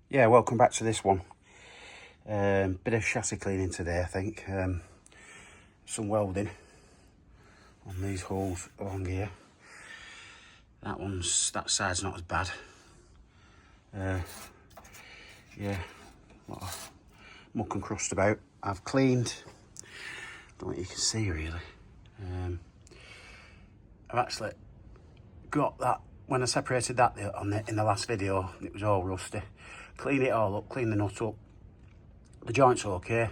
Yeah, welcome back to this one. Bit of chassis cleaning today, I think. Some welding on these holes along here. That side's not as bad. Yeah, a lot of muck and crust about. I've cleaned, don't know what you can see really. I've actually got that, when I separated that in the last video, it was all rusty. Clean it all up, clean the nut up. The joint's okay,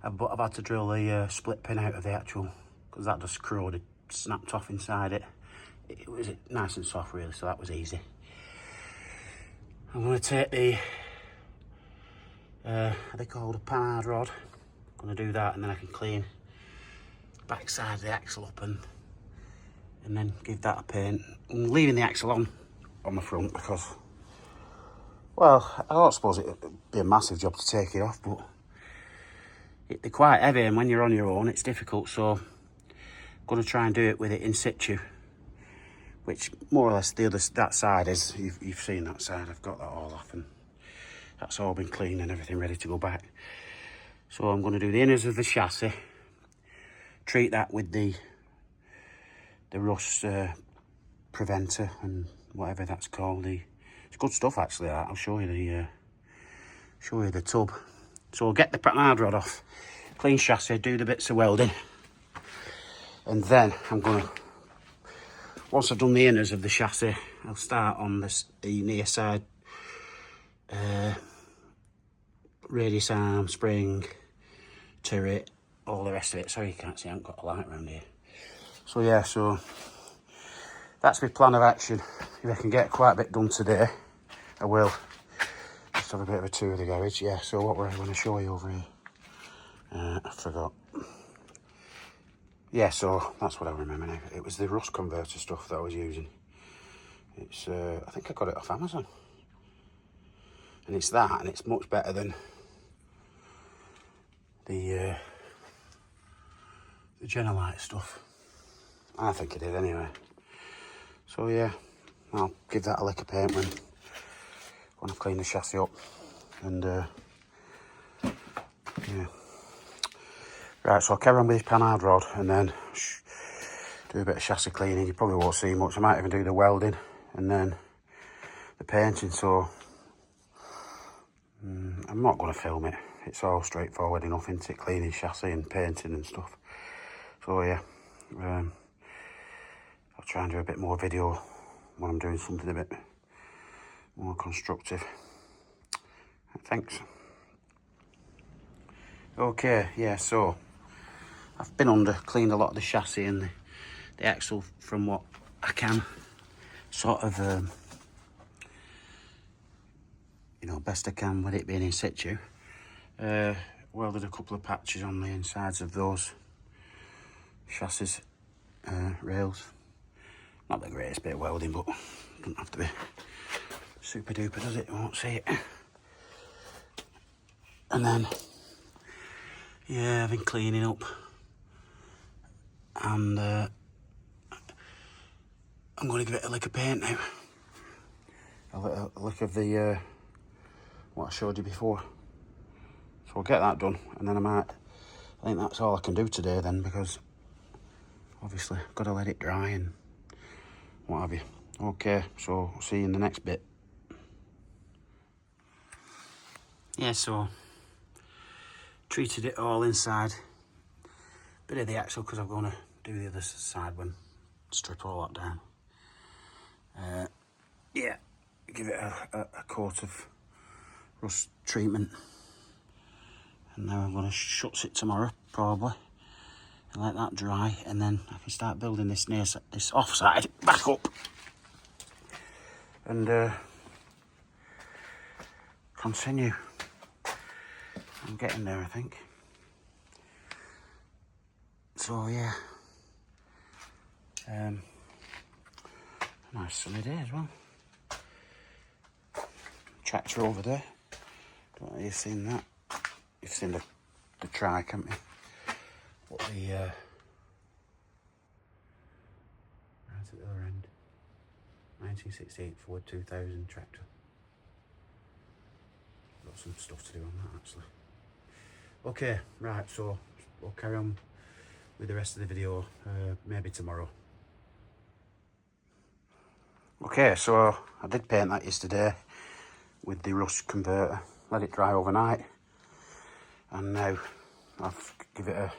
but I've had to drill the split pin out of the actual, because that just corroded, snapped off inside it. It was nice and soft really, so that was easy. I'm going to take the, are they called a panhard rod? I'm going to do that, and then I can clean the back side of the axle up and then give that a paint. I'm leaving the axle on the front because, well, I don't suppose it would be a massive job to take it off, but they're quite heavy, and when you're on your own it's difficult, so I'm going to try and do it with it in situ, which more or less that side is. You've seen that side. I've got that all off and that's all been cleaned and everything ready to go back. So I'm going to do the inners of the chassis, treat that with the rust preventer and whatever that's called. It's good stuff actually. I'll show you the tub. So I'll get the panhard rod off, clean chassis, do the bits of welding, and then I'm gonna, once I've done the inners of the chassis, I'll start on the near side radius arm, spring, turret, all the rest of it. Sorry you can't see, I haven't got a light around here. So yeah, so that's my plan of action. If I can get quite a bit done today, I will. Just have a bit of a tour of the garage. Yeah, so what were I going to show you over here? I forgot. Yeah, so that's what I remember now. It was the rust converter stuff that I was using. It's, I think I got it off Amazon. And it's that, and it's much better than the Genelite stuff. I think it is anyway. So yeah, I'll give that a lick of paint when I've cleaned the chassis up. And yeah. Right, so I'll carry on with this panhard rod and then do a bit of chassis cleaning. You probably won't see much. I might even do the welding and then the painting. So I'm not going to film it. It's all straightforward enough, isn't it? Cleaning chassis and painting and stuff. So yeah, I'll try and do a bit more video when I'm doing something a bit more constructive. Thanks. Okay, yeah, so I've been cleaned a lot of the chassis and the axle from what I can, sort of, you know, best I can with it being in situ. Welded a couple of patches on the insides of those chassis rails. Not the greatest bit of welding, but doesn't have to be super duper, does it? You won't see it. And then, yeah, I've been cleaning up, and I'm going to give it a lick of paint now. A lick of the what I showed you before. So I'll get that done, and then I think that's all I can do today then, because obviously I've got to let it dry and what have you. Okay, so I'll see you in the next bit. Yeah, so treated it all inside. Bit of the axle because I'm going to do the other side when strip all that down. Yeah, give it a coat of rust treatment, and then I'm going to shut it tomorrow probably and let that dry, and then I can start building this offside back up and continue. I'm getting there, I think. So yeah, nice sunny day as well. Tractor over there. Don't know if you've seen that. You've seen the trike, haven't you? But the right at the other end, 1968 Ford 2000 tractor. got some stuff to do on that actually. Okay, right, so we'll carry on with the rest of the video maybe tomorrow. Okay, so I did paint that yesterday with the rust converter, let it dry overnight, and now I've give it a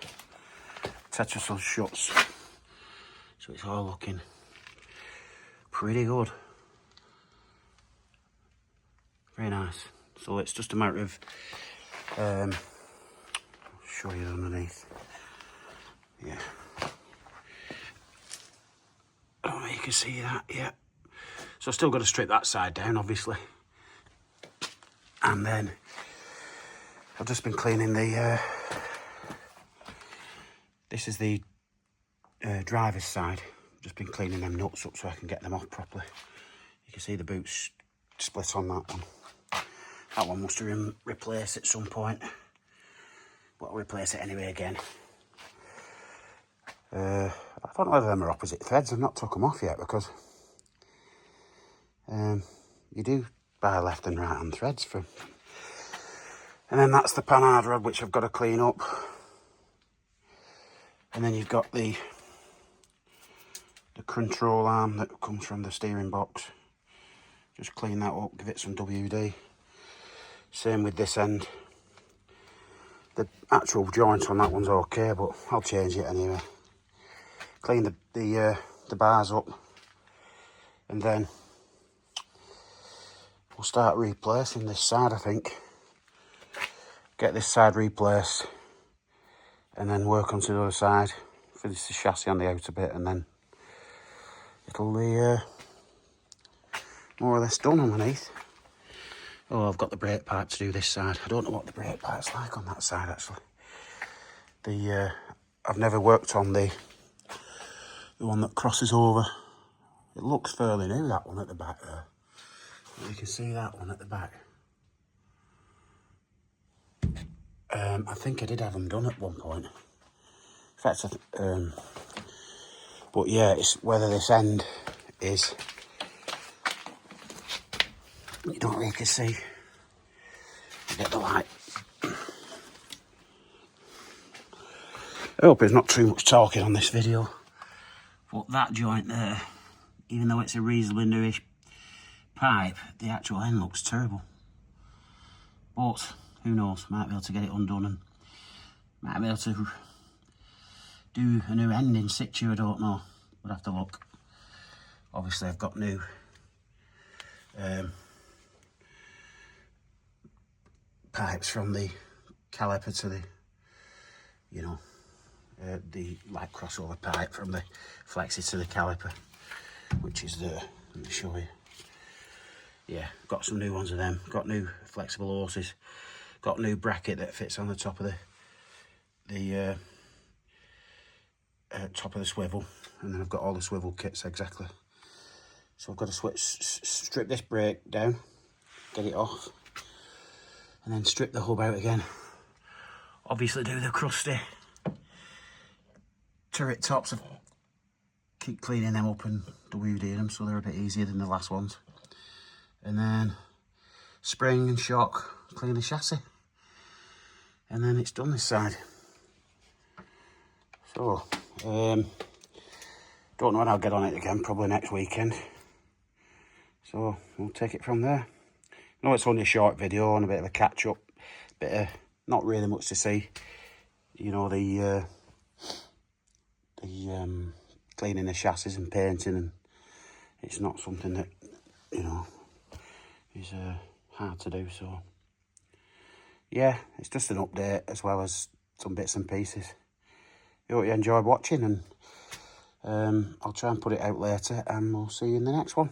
Tetrasil shuts, so it's all looking pretty good. Very nice. So it's just a matter of I'll show you underneath. Yeah. Oh, you can see that, yeah. So I've still got to strip that side down, obviously. And then I've just been cleaning the this is the driver's side. I've just been cleaning them nuts up so I can get them off properly. You can see the boots split on that one. That one must have been replaced at some point, but I'll replace it anyway again. I don't know whether them are opposite threads. I've not took them off yet because you do buy left and right hand threads for. And then that's the panhard rod, which I've got to clean up. And then you've got the control arm that comes from the steering box. Just clean that up, give it some WD. Same with this end. The actual joint on that one's okay, but I'll change it anyway. Clean the bars up, and then we'll start replacing this side, I think. Get this side replaced, and then work onto the other side. Finish the chassis on the outer bit, and then it'll be more or less done underneath. Oh, I've got the brake pipe to do this side. I don't know what the brake pipe's like on that side, actually. I've never worked on the one that crosses over. It looks fairly new, that one at the back there. You can see that one at the back. I think I did have them done at one point. In fact, but yeah, it's whether this end is. You don't really can see. Get the light. I hope there's not too much talking on this video. But that joint there, even though it's a reasonably newish pipe, the actual end looks terrible. But who knows? Might be able to get it undone and might be able to do a new end in situ. I don't know. We'll have to look. Obviously, I've got new pipes from the caliper to the, you know, the like crossover pipe from the flexi to the caliper, which is there. Let me show you. Yeah, got some new ones of them. Got new flexible hoses. Got a new bracket that fits on the top of the top of the swivel, and then I've got all the swivel kits exactly. So I've got to strip this brake down, get it off, and then strip the hub out again. Obviously do the crusty turret tops. Keep cleaning them up and WDing them so they're a bit easier than the last ones. And then spring and shock, clean the chassis. And then it's done this side. So, don't know when I'll get on it again, probably next weekend. So, we'll take it from there. I know it's only a short video and a bit of a catch up, bit of not really much to see. You know, the cleaning the chassis and painting, and it's not something that, you know, is hard to do. So yeah, it's just an update as well as some bits and pieces. I hope you enjoyed watching, and I'll try and put it out later, and we'll see you in the next one.